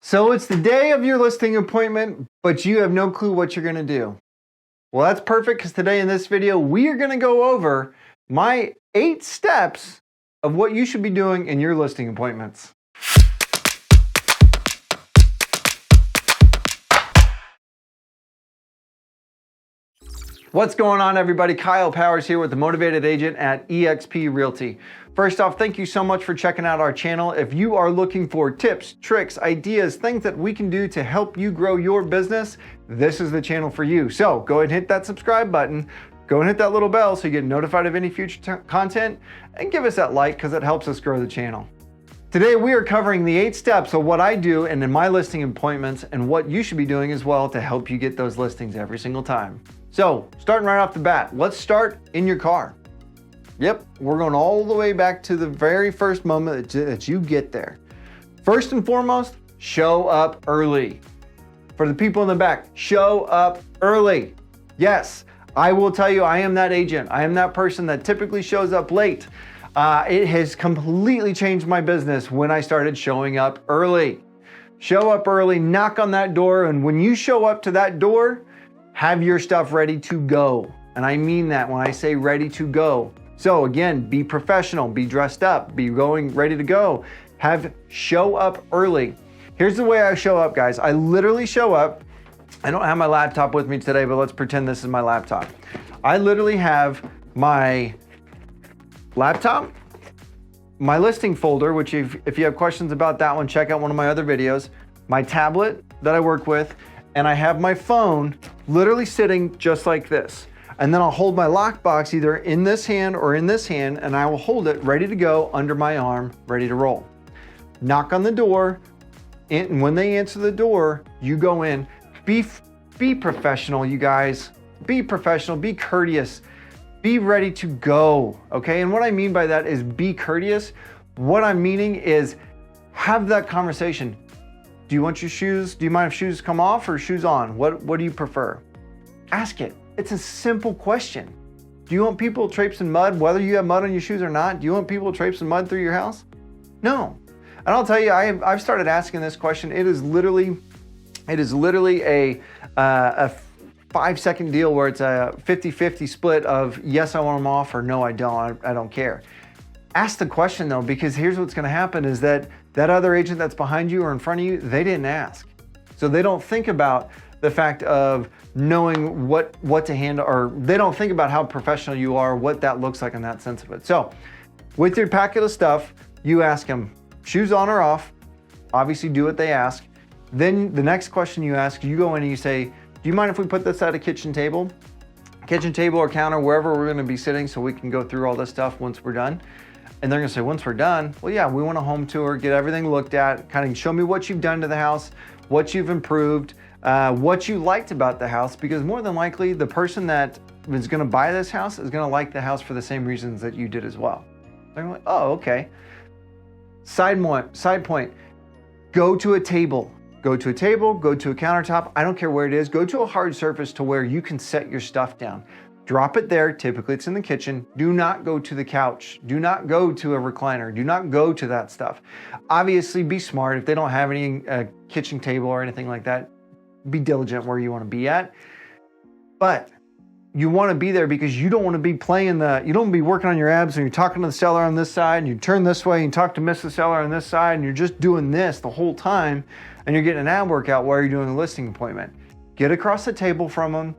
So it's the day of your listing appointment, but you have no clue what you're gonna do. Well, that's perfect because today in this video, we are gonna go over my 8 steps of what you should be doing in your listing appointments. What's going on, everybody? Kyle Powers here with the Motivated Agent at eXp Realty. First off, thank you so much for checking out our channel. If you are looking for tips, tricks, ideas, things that we can do to help you grow your business, this is the channel for you. So go ahead and hit that subscribe button. Go and hit that little bell so you get notified of any future content, and give us that like because it helps us grow the channel. Today we are covering the 8 steps of what I do and in my listing appointments and what you should be doing as well to help you get those listings every single time. So starting right off the bat, let's start in your car. Yep, we're going all the way back to the very first moment that you get there. First and foremost, show up early. For the people in the back, show up early. Yes, I will tell you, I am that agent. I am that person that typically shows up late. It has completely changed my business when I started showing up early. Show up early, knock on that door, and when you show up to that door, have your stuff ready to go. And I mean that when I say ready to go. So again, be professional, be dressed up, be going ready to go. Show up early. Here's the way I show up, guys. I literally show up. I don't have my laptop with me today, but let's pretend this is my laptop. I literally have my laptop, my listing folder, which if you have questions about that one, check out one of my other videos, my tablet that I work with, and I have my phone literally sitting just like this. And then I'll hold my lockbox either in this hand or in this hand, and I will hold it ready to go under my arm, ready to roll. Knock on the door, and when they answer the door, you go in. Be professional, you guys. Be professional, be courteous, be ready to go, okay? And what I mean by that is be courteous. What I'm meaning is have that conversation. Do you want your shoes? Do you mind if shoes come off or shoes on? What do you prefer? Ask it. It's a simple question. Do you want people traipsing mud, whether you have mud on your shoes or not? Do you want people traipsing mud through your house? No. And I'll tell you, I've started asking this question. It is literally a 5-second deal where it's a 50-50 split of yes, I want them off, or no, I don't. I don't care. Ask the question though, because here's what's going to happen is that other agent that's behind you or in front of you, they didn't ask. So they don't think about the fact of knowing what to handle, or they don't think about how professional you are, what that looks like in that sense of it. So with your packet of stuff, you ask them, shoes on or off, obviously do what they ask. Then the next question you ask, you go in and you say, do you mind if we put this at a kitchen table or counter, wherever we're gonna be sitting so we can go through all this stuff once we're done? And they're gonna say, once we're done, well, yeah, we want a home tour, get everything looked at, kind of show me what you've done to the house, what you've improved, what you liked about the house, because more than likely, the person that is gonna buy this house is gonna like the house for the same reasons that you did as well. They're like, oh, okay. Side point, go to a table. Go to a table, go to a countertop, I don't care where it is, go to a hard surface to where you can set your stuff down. Drop it there, typically it's in the kitchen. Do not go to the couch. Do not go to a recliner. Do not go to that stuff. Obviously be smart. If they don't have any kitchen table or anything like that, be diligent where you want to be at. But you want to be there because you don't want to be you don't want to be working on your abs and you're talking to the seller on this side and you turn this way and talk to Mrs. Seller on this side and you're just doing this the whole time and you're getting an ab workout while you're doing a listing appointment. Get across the table from them,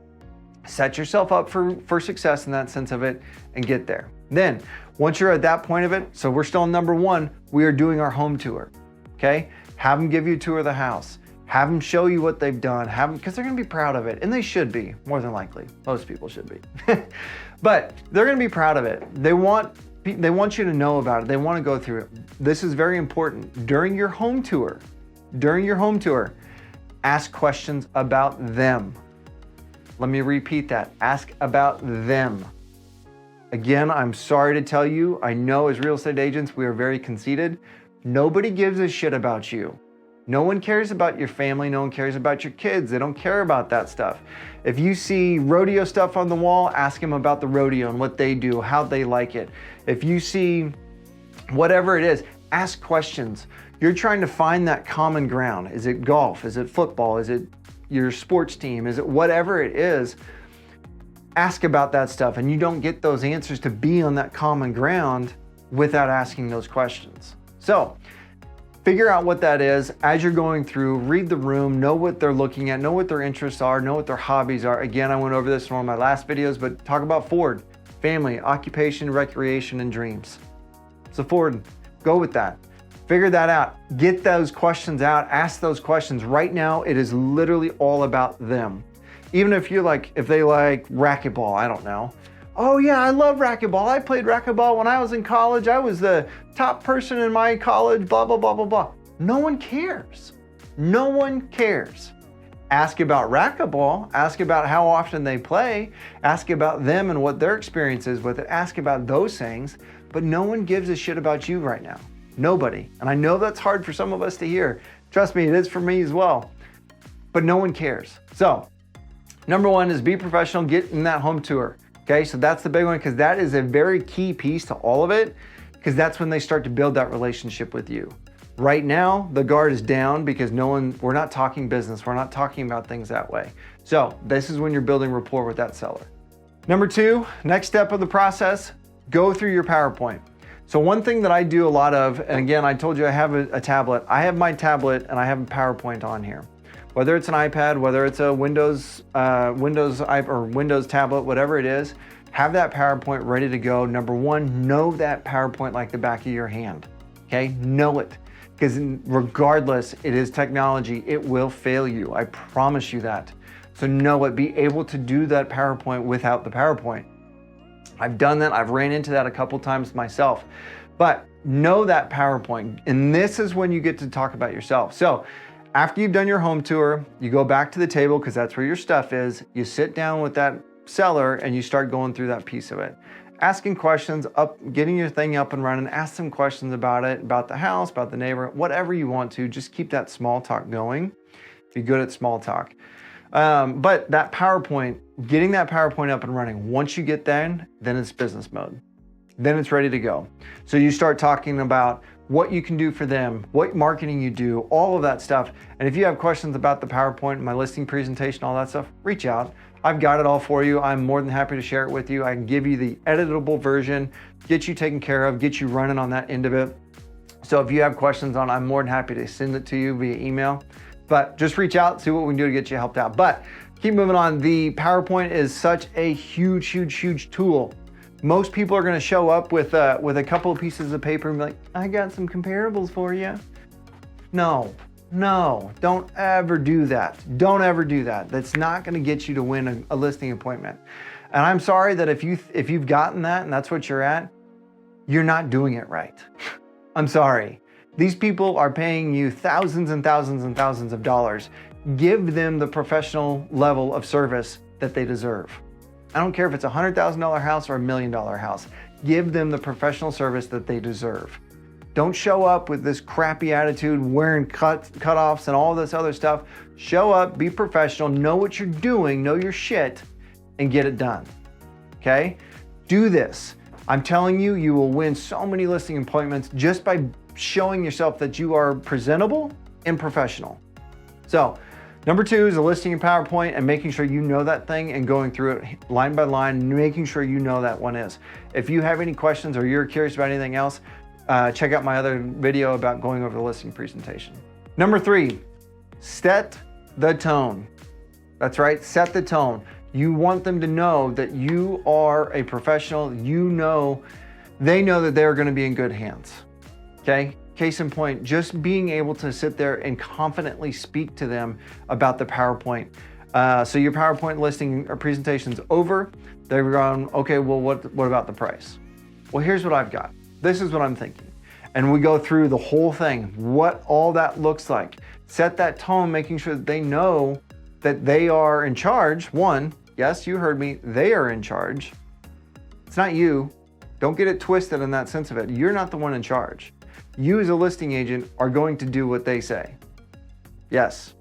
set yourself up for success in that sense of it, and get there. Then, once you're at that point of it, so we're still on number 1, we are doing our home tour, okay? Have them give you a tour of the house. Have them show you what they've done, because they're gonna be proud of it, and they should be, more than likely. Most people should be. But they're gonna be proud of it. They want you to know about it. They wanna go through it. This is very important. During your home tour, ask questions about them. Let me repeat that. Ask about them. Again, I'm sorry to tell you, I know as real estate agents, we are very conceited. Nobody gives a shit about you. No one cares about your family. No one cares about your kids. They don't care about that stuff. If you see rodeo stuff on the wall, ask them about the rodeo and what they do, how they like it. If you see whatever it is, Ask questions. You're trying to find that common ground. Is it golf? Is it football? Is it your sports team? Is it whatever it is? Ask about that stuff, and you don't get those answers to be on that common ground without asking those questions. So figure out what that is as you're going through, read the room, know what they're looking at, know what their interests are, know what their hobbies are. Again, I went over this in one of my last videos, but talk about Ford, family, occupation, recreation, and dreams. So Ford, go with that. Figure that out. Get those questions out. Ask those questions. Right now, it is literally all about them. Even if they like racquetball, I don't know. Oh yeah, I love racquetball. I played racquetball when I was in college. I was the top person in my college, blah, blah, blah, blah, blah. No one cares. No one cares. Ask about racquetball. Ask about how often they play. Ask about them and what their experience is with it. Ask about those things, but no one gives a shit about you right now. Nobody. And I know that's hard for some of us to hear. Trust me, it is for me as well. But no one cares. So, number one is be professional, get in that home tour. Okay, so that's the big one, because that is a very key piece to all of it, because that's when they start to build that relationship with you. Right now, the guard is down because we're not talking business. We're not talking about things that way. So this is when you're building rapport with that seller. Number two, next step of the process, go through your PowerPoint. So one thing that I do a lot of, and again, I told you I have a tablet. I have my tablet and I have a PowerPoint on here. Whether it's an iPad, whether it's a Windows tablet, whatever it is, have that PowerPoint ready to go. Number one, know that PowerPoint like the back of your hand, okay? Know it, because regardless, it is technology, it will fail you. I promise you that. So know it, be able to do that PowerPoint without the PowerPoint. I've done that, I've ran into that a couple times myself, but know that PowerPoint, and this is when you get to talk about yourself. So, after you've done your home tour, you go back to the table because that's where your stuff is. You sit down with that seller and you start going through that piece of it. Asking questions, getting your thing up and running, ask some questions about it, about the house, about the neighbor, whatever you want to. Just keep that small talk going. Be good at small talk. But that PowerPoint, getting that PowerPoint up and running, once you get then it's business mode. Then it's ready to go. So you start talking about what you can do for them, what marketing you do, all of that stuff. And if you have questions about the PowerPoint, my listing presentation, all that stuff, reach out. I've got it all for you. I'm more than happy to share it with you. I can give you the editable version, get you taken care of, get you running on that end of it. So if you have questions on it, I'm more than happy to send it to you via email. But just reach out, see what we can do to get you helped out. But keep moving on. The PowerPoint is such a huge, huge, huge tool. Most people are going to show up with a couple of pieces of paper and be like, I got some comparables for you. No, don't ever do that. Don't ever do that. That's not going to get you to win a listing appointment. And I'm sorry that if you've gotten that and that's what you're at, you're not doing it right. I'm sorry. These people are paying you thousands and thousands and thousands of dollars. Give them the professional level of service that they deserve. I don't care if it's a $100,000 house or $1 million house. Give them the professional service that they deserve. Don't show up with this crappy attitude, wearing cutoffs and all this other stuff. Show up, be professional, know what you're doing, know your shit, and get it done. Okay? Do this. I'm telling you, you will win so many listing appointments just by showing yourself that you are presentable and professional. So, number two is a listing in PowerPoint and making sure you know that thing and going through it line by line, making sure you know that one is. If you have any questions or you're curious about anything else, check out my other video about going over the listing presentation. Number three, set the tone. That's right, set the tone. You want them to know that you are a professional. They know that they're going to be in good hands. Okay? Case in point, just being able to sit there and confidently speak to them about the PowerPoint. So your PowerPoint listing or presentation's over. They're going, okay, well, what about the price? Well, here's what I've got. This is what I'm thinking. And we go through the whole thing, what all that looks like. Set that tone, making sure that they know that they are in charge. One, yes, you heard me, they are in charge. It's not you. Don't get it twisted in that sense of it. You're not the one in charge. You as a listing agent are going to do what they say. Yes,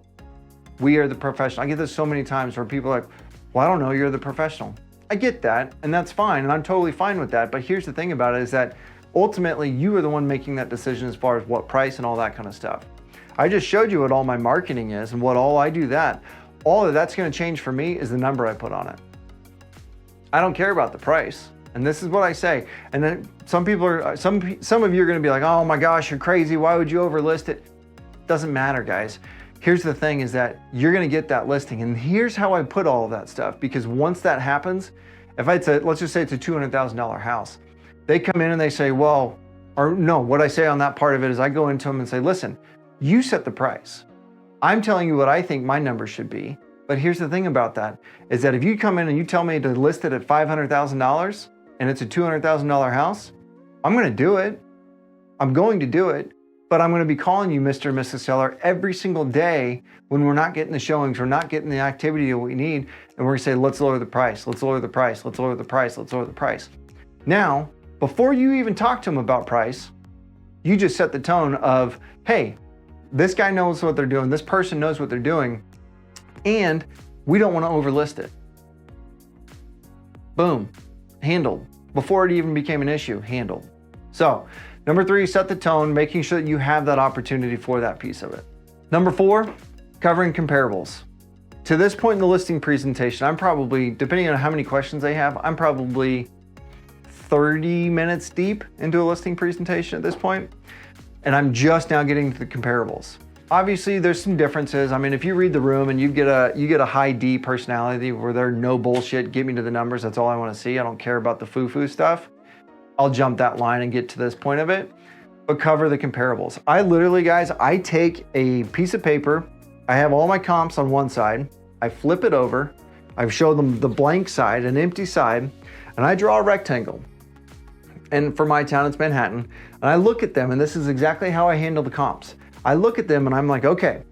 we are the professional. I get this so many times where people are like, well, I don't know, you're the professional. I get that, and that's fine, and I'm totally fine with that. But here's the thing about it is that ultimately you are the one making that decision as far as what price and all that kind of stuff. I just showed you what all my marketing is and what all I do that. All of that's going to change for me is the number I put on it. I don't care about the price. And this is what I say. And then some of you are going to be like, oh my gosh, you're crazy. Why would you overlist it? Doesn't matter, guys. Here's the thing is that you're going to get that listing. And here's how I put all of that stuff. Because once that happens, if I'd say, let's just say it's a $200,000 house. They come in and they say, well, or no, what I say on that part of it is I go into them and say, listen, you set the price. I'm telling you what I think my number should be. But here's the thing about that is that if you come in and you tell me to list it at $500,000 and it's a $200,000 house, I'm going to do it. I'm going to do it. But I'm going to be calling you Mr. and Mrs. Seller every single day when we're not getting the showings, we're not getting the activity that we need. And we're going to say, let's lower the price. Let's lower the price. Let's lower the price. Let's lower the price. Now, before you even talk to them about price, you just set the tone of, hey, this guy knows what they're doing. This person knows what they're doing. And we don't want to overlist it. Boom. Handled. Before it even became an issue, handled. So, number 3, set the tone, making sure that you have that opportunity for that piece of it. Number 4, covering comparables. To this point in the listing presentation, I'm probably, depending on how many questions they have, I'm probably 30 minutes deep into a listing presentation at this point. And I'm just now getting to the comparables. Obviously, there's some differences. I mean, if you read the room and you get a high D personality where they're no bullshit, get me to the numbers, that's all I want to see. I don't care about the foo-foo stuff. I'll jump that line and get to this point of it, but cover the comparables. I literally, guys, I take a piece of paper, I have all my comps on one side, I flip it over, I show them the blank side, an empty side, and I draw a rectangle. And for my town, it's Manhattan, and I look at them, and this is exactly how I handle the comps. I look at them and I'm like, okay,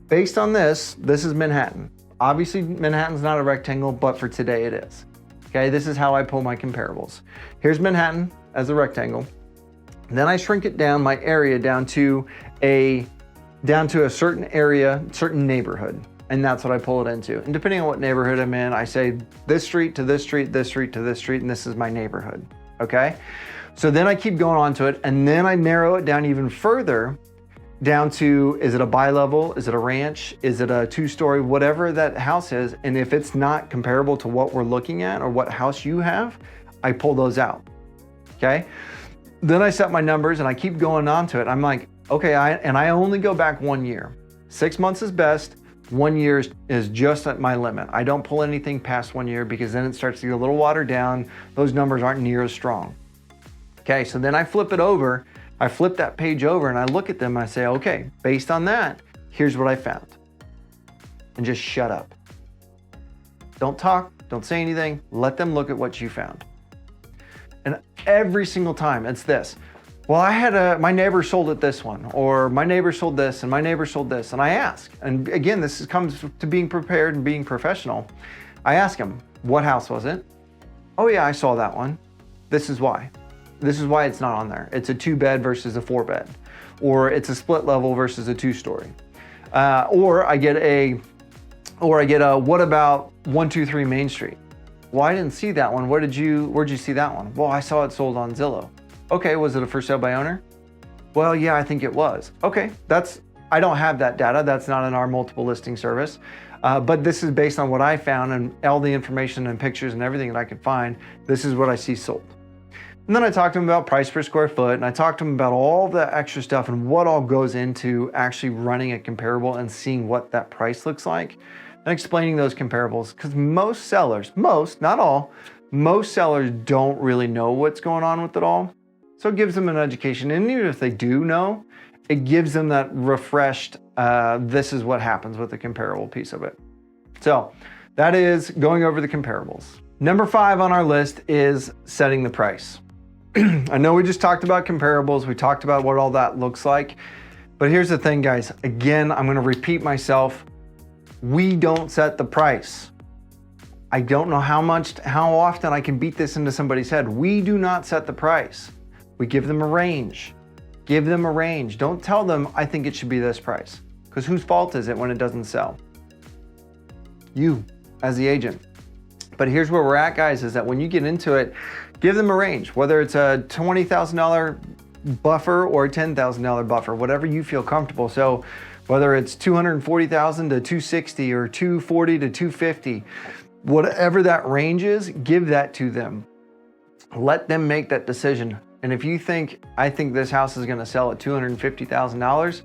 based on this is Manhattan. Obviously, Manhattan's not a rectangle, but for today it is. Okay, this is how I pull my comparables. Here's Manhattan as a rectangle. Then I shrink it down, my area down to a certain area, certain neighborhood. And that's what I pull it into. And depending on what neighborhood I'm in, I say this street to this street, this street to this street, and this is my neighborhood, okay? So then I keep going on to it, and then I narrow it down even further down to, is it a bi-level? Is it a ranch? Is it a 2-story? Whatever that house is. And if it's not comparable to what we're looking at or what house you have, I pull those out, okay? Then I set my numbers and I keep going on to it. I'm like, okay, I only go back 1 year. 6 months is best. 1 year is just at my limit. I don't pull anything past 1 year because then it starts to get a little watered down. Those numbers aren't near as strong. Okay, so then I flip it over. I flip that page over and I look at them and I say, okay, based on that, here's what I found. And just shut up. Don't talk, don't say anything, let them look at what you found. And every single time it's this. Well, my neighbor sold it this one, or my neighbor sold this and my neighbor sold this. And I ask, and again, this comes to being prepared and being professional. I ask them, what house was it? Oh yeah, I saw that one. This is why. This is why it's not on there. It's a 2-bed versus a 4-bed, or it's a split level versus a 2-story. Or I get a, what about 123 Main Street? Well, I didn't see that one. Where'd you see that one? Well, I saw it sold on Zillow. Okay, was it a for sale by owner? Well, yeah, I think it was. Okay, I don't have that data. That's not in our multiple listing service. But this is based on what I found and all the information and pictures and everything that I could find. This is what I see sold. And then I talked to them about price per square foot, and I talked to them about all the extra stuff and what all goes into actually running a comparable and seeing what that price looks like and explaining those comparables. Because most sellers, not all, most sellers don't really know what's going on with it all. So it gives them an education. And even if they do know, it gives them that refreshed, this is what happens with the comparable piece of it. So that is going over the comparables. Number 5 on our list is setting the price. I know we just talked about comparables. We talked about what all that looks like. But here's the thing, guys. Again, I'm going to repeat myself. We don't set the price. I don't know how often I can beat this into somebody's head. We do not set the price. We give them a range. Give them a range. Don't tell them, I think it should be this price. Because whose fault is it when it doesn't sell? You, as the agent. But here's where we're at, guys, is that when you get into it, Give them a range, whether it's a $20,000 buffer or a $10,000 buffer, whatever you feel comfortable. So whether it's 240,000 to 260 or 240 to 250, whatever that range is, give that to them. Let them make that decision. And if you think, I think this house is gonna sell at $250,000,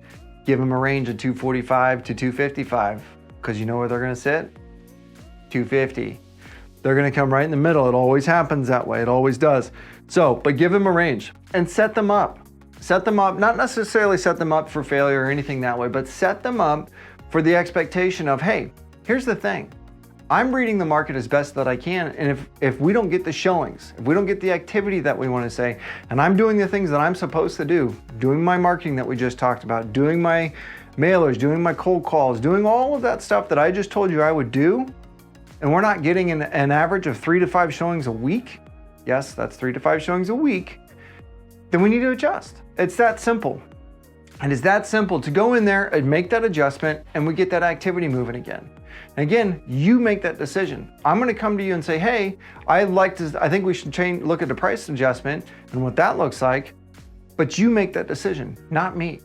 give them a range of 245 to 255, because you know where they're gonna sit? 250. They're gonna come right in the middle. It always happens that way, it always does. So, but give them a range and set them up. Set them up, not necessarily set them up for failure or anything that way, but set them up for the expectation of, hey, here's the thing. I'm reading the market as best that I can, and if we don't get the showings, if we don't get the activity that we want to say, and I'm doing the things that I'm supposed to do, doing my marketing that we just talked about, doing my mailers, doing my cold calls, doing all of that stuff that I just told you I would do, and we're not getting an average of 3 to 5 showings a week, yes, that's 3 to 5 showings a week, then we need to adjust. It's that simple. And it's that simple to go in there and make that adjustment, and we get that activity moving again. And again, you make that decision. I'm gonna come to you and say, hey, I think we should look at the price adjustment and what that looks like, but you make that decision, not me.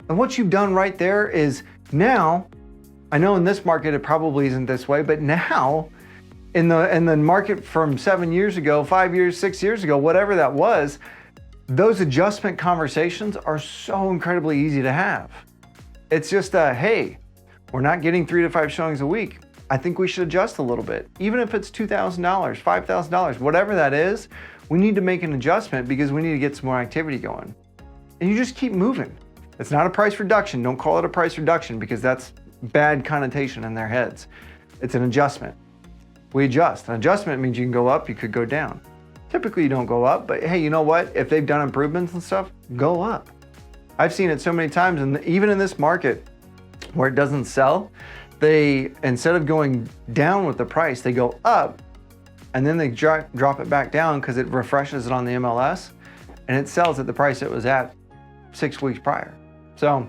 And what you've done right there is now, I know in this market it probably isn't this way, but now in the market from 7 years ago, 5 years, 6 years ago, whatever that was, those adjustment conversations are so incredibly easy to have. It's just hey, we're not getting 3 to 5 showings a week. I think we should adjust a little bit. Even if it's $2,000, $5,000, whatever that is, we need to make an adjustment because we need to get some more activity going. And you just keep moving. It's not a price reduction. Don't call it a price reduction because that's bad connotation in their heads. It's an adjustment. We adjust. An adjustment means you can go up, you could go down. Typically you don't go up, but hey, you know what? If they've done improvements and stuff, go up. I've seen it so many times, and even in this market where it doesn't sell, they, instead of going down with the price, they go up and then they drop it back down because it refreshes it on the MLS and it sells at the price it was at 6 weeks prior. So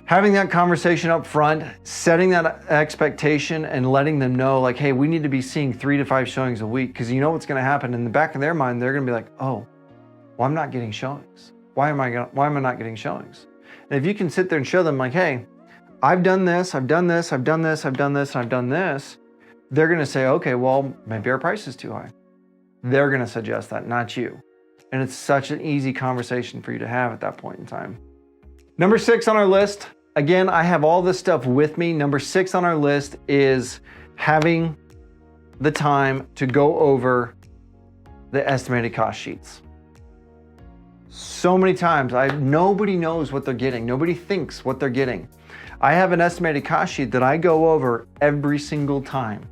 having that conversation up front, setting that expectation and letting them know like, hey, we need to be seeing 3 to 5 showings a week, because you know what's gonna happen in the back of their mind, they're gonna be like, oh, well, I'm not getting showings. Why am I not getting showings? And if you can sit there and show them like, hey, I've done this, I've done this, I've done this, I've done this, I've done this, they're gonna say, okay, well, maybe our price is too high. They're gonna suggest that, not you. And it's such an easy conversation for you to have at that point in time. Number 6 on our list, again, I have all this stuff with me. Number 6 on our list is having the time to go over the estimated cost sheets. So many times, nobody knows what they're getting. Nobody thinks what they're getting. I have an estimated cost sheet that I go over every single time.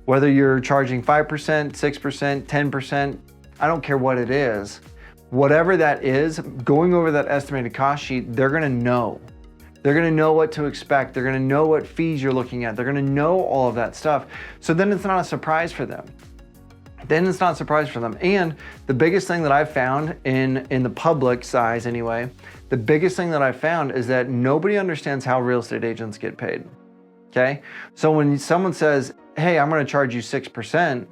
Whether you're charging 5%, 6%, 10%, I don't care what it is. Whatever that is, going over that estimated cost sheet, they're gonna know. They're gonna know what to expect. They're gonna know what fees you're looking at. They're gonna know all of that stuff. So then it's not a surprise for them. And the biggest thing that I've found in the public size anyway, the biggest thing that I've found is that nobody understands how real estate agents get paid, okay? So when someone says, hey, I'm gonna charge you 6%,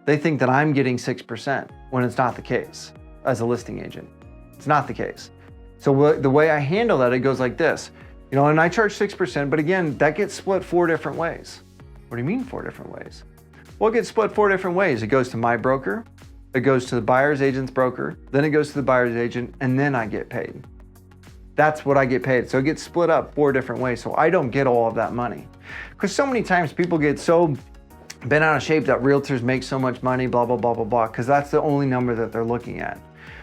they think that I'm getting 6% when it's not the case as a listing agent. It's not the case. So the way I handle that, it goes like this. You know, and I charge 6%, but again, that gets split 4 different ways. What do you mean 4 different ways? Well, it gets split 4 different ways. It goes to my broker, it goes to the buyer's agent's broker, then it goes to the buyer's agent, and then I get paid. That's what I get paid. So it gets split up 4 different ways. So I don't get all of that money. Because so many times people get so bent out of shape that realtors make so much money, blah, blah, blah, blah, blah, because that's the only number that they're looking at.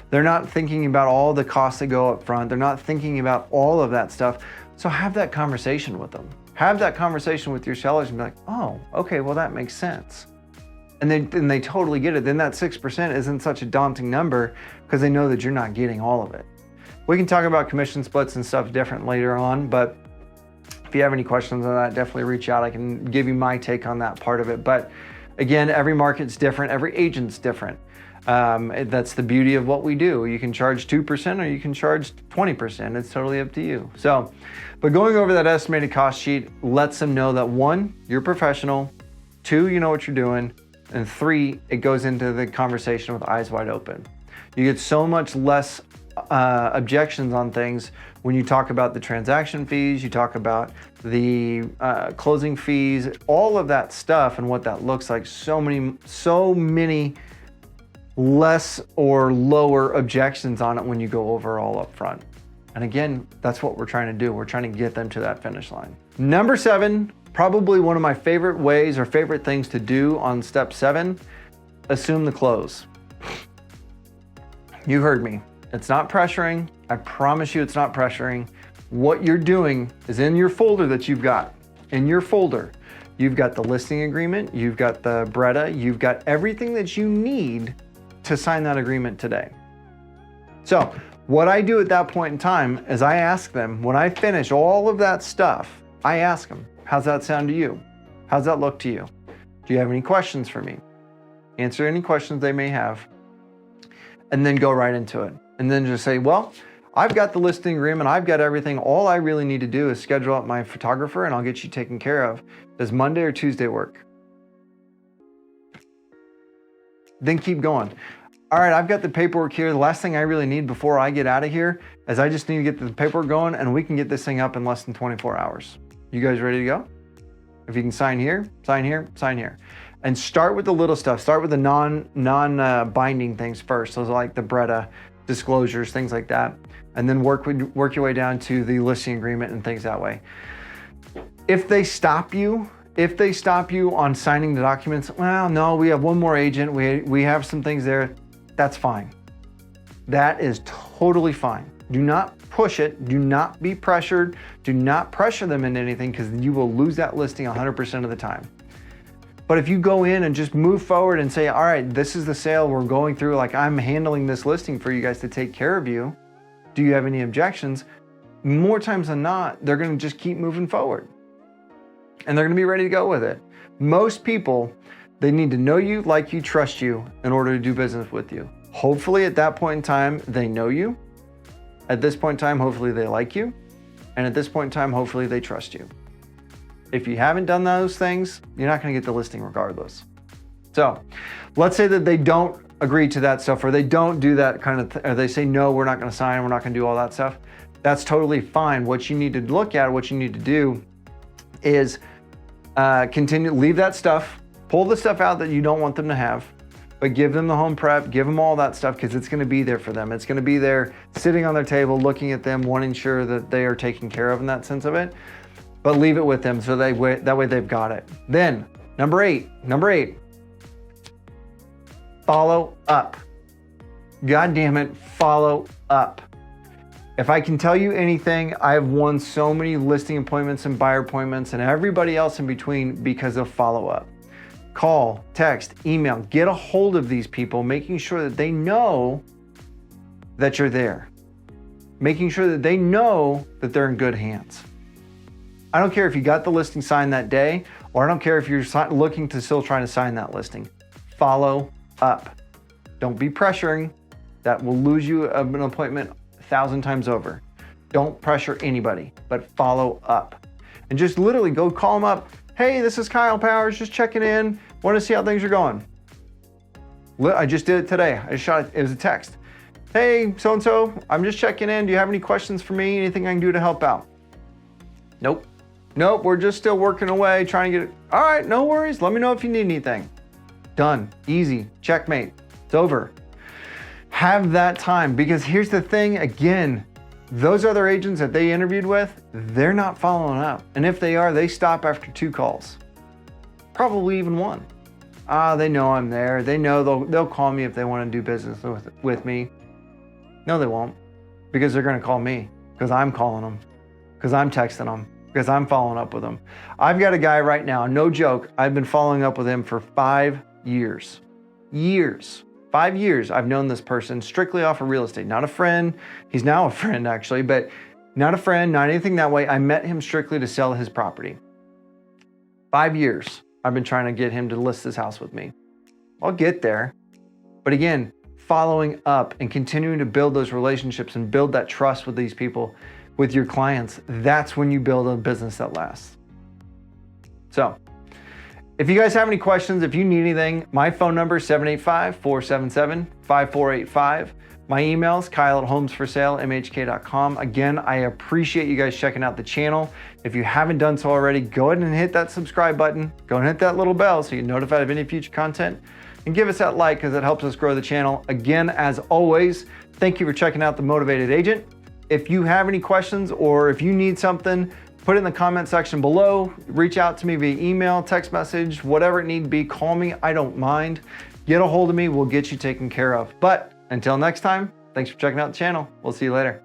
They're not thinking about all the costs that go up front. They're not thinking about all of that stuff. So have that conversation with them. Have that conversation with your sellers and be like, oh, okay, well, that makes sense. And they totally get it. Then that 6% isn't such a daunting number because they know that you're not getting all of it. We can talk about commission splits and stuff different later on, but if you have any questions on that, definitely reach out. I can give you my take on that part of it. But again, every market's different. Every agent's different. That's the beauty of what we do. You can charge 2% or you can charge 20%. It's totally up to you. So, but going over that estimated cost sheet lets them know that 1, you're professional, 2, you know what you're doing, And 3, it goes into the conversation with eyes wide open. You get so much less objections on things when you talk about the transaction fees, you talk about the closing fees, all of that stuff and what that looks like. So many less or lower objections on it when you go over all up front. And again, that's what we're trying to do. We're trying to get them to that finish line. Number 7, probably one of my favorite ways or favorite things to do on step 7, assume the close. You heard me. It's not pressuring. I promise you it's not pressuring. What you're doing is in your folder that you've got. In your folder, you've got the listing agreement, you've got the Breda, you've got everything that you need to sign that agreement today. So what I do at that point in time is I ask them, when I finish all of that stuff, I ask them, how's that sound to you? How's that look to you? Do you have any questions for me? Answer any questions they may have, and then go right into it. And then just say, well, I've got the listing agreement, I've got everything. All I really need to do is schedule out my photographer and I'll get you taken care of. Does Monday or Tuesday work? Then keep going. All right, I've got the paperwork here. The last thing I really need before I get out of here is I just need to get the paperwork going and we can get this thing up in less than 24 hours. You guys ready to go? If you can sign here, sign here, sign here. And start with the little stuff. Start with the non-binding things first. Those are like the Breda disclosures, things like that. And then work your way down to the listing agreement and things that way. If they stop you on signing the documents, well, no, we have one more agent. We have some things there. That's fine. That is totally fine. Do not push it. Do not be pressured. Do not pressure them into anything because you will lose that listing 100% of the time. But if you go in and just move forward and say, all right, this is the sale we're going through, like I'm handling this listing for you guys to take care of you. Do you have any objections? More times than not, they're going to just keep moving forward and they're going to be ready to go with it. Most people, they need to know you, like you, trust you in order to do business with you. Hopefully at that point in time, they know you. At this point in time, hopefully they like you. And at this point in time, hopefully they trust you. If you haven't done those things, you're not going to get the listing regardless. So let's say that they don't agree to that stuff, or they don't do that kind of, or they say, no, we're not going to sign, we're not going to do all that stuff. That's totally fine. What you need to look at, what you need to do is leave that stuff, pull the stuff out that you don't want them to have, but give them the home prep, give them all that stuff because it's going to be there for them. It's going to be there sitting on their table, looking at them, wanting sure that they are taken care of in that sense of it. But leave it with them so that way they've got it. Then number eight, follow up. God damn it, follow up. If I can tell you anything, I have won so many listing appointments and buyer appointments and everybody else in between because of follow up. Call, text, email, get a hold of these people, making sure that they know that you're there. Making sure that they know that they're in good hands. I don't care if you got the listing signed that day, or I don't care if you're looking to still trying to sign that listing. Follow up. Don't be pressuring. That will lose you an appointment 1,000 times over. Don't pressure anybody, but follow up. And just literally go call them up. Hey, this is Kyle Powers, just checking in. Want to see how things are going. I just did it today. I just shot it. It was a text. Hey, so-and-so, I'm just checking in. Do you have any questions for me? Anything I can do to help out? Nope, we're just still working away, trying to get it. All right, no worries. Let me know if you need anything. Done, easy, checkmate, it's over. Have that time, because here's the thing, again, those other agents that they interviewed with, they're not following up. And if they are, they stop after 2 calls, probably even 1. They know I'm there. They know they'll call me if they want to do business with me. No, they won't, because they're going to call me, because I'm calling them, because I'm texting them, because I'm following up with them. I've got a guy right now, no joke, I've been following up with him for 5 years. 5 years I've known this person strictly off of real estate. Not a friend. He's now a friend actually, but not a friend, not anything that way. I met him strictly to sell his property. 5 years I've been trying to get him to list his house with me. I'll get there. But again, following up and continuing to build those relationships and build that trust with these people, with your clients, that's when you build a business that lasts. So If you guys have any questions, if you need anything, my phone number is 785-477-5485. My email is kyle@homesforsalemhk.com. Again, I appreciate you guys checking out the channel. If you haven't done so already, go ahead and hit that subscribe button. Go ahead and hit that little bell so you're notified of any future content. And give us that like because it helps us grow the channel. Again, as always, thank you for checking out The Motivated Agent. If you have any questions or if you need something, put it in the comment section below. Reach out to me via email, text message, whatever it need be. Call me, I don't mind. Get a hold of me, we'll get you taken care of. But until next time, thanks for checking out the channel. We'll see you later.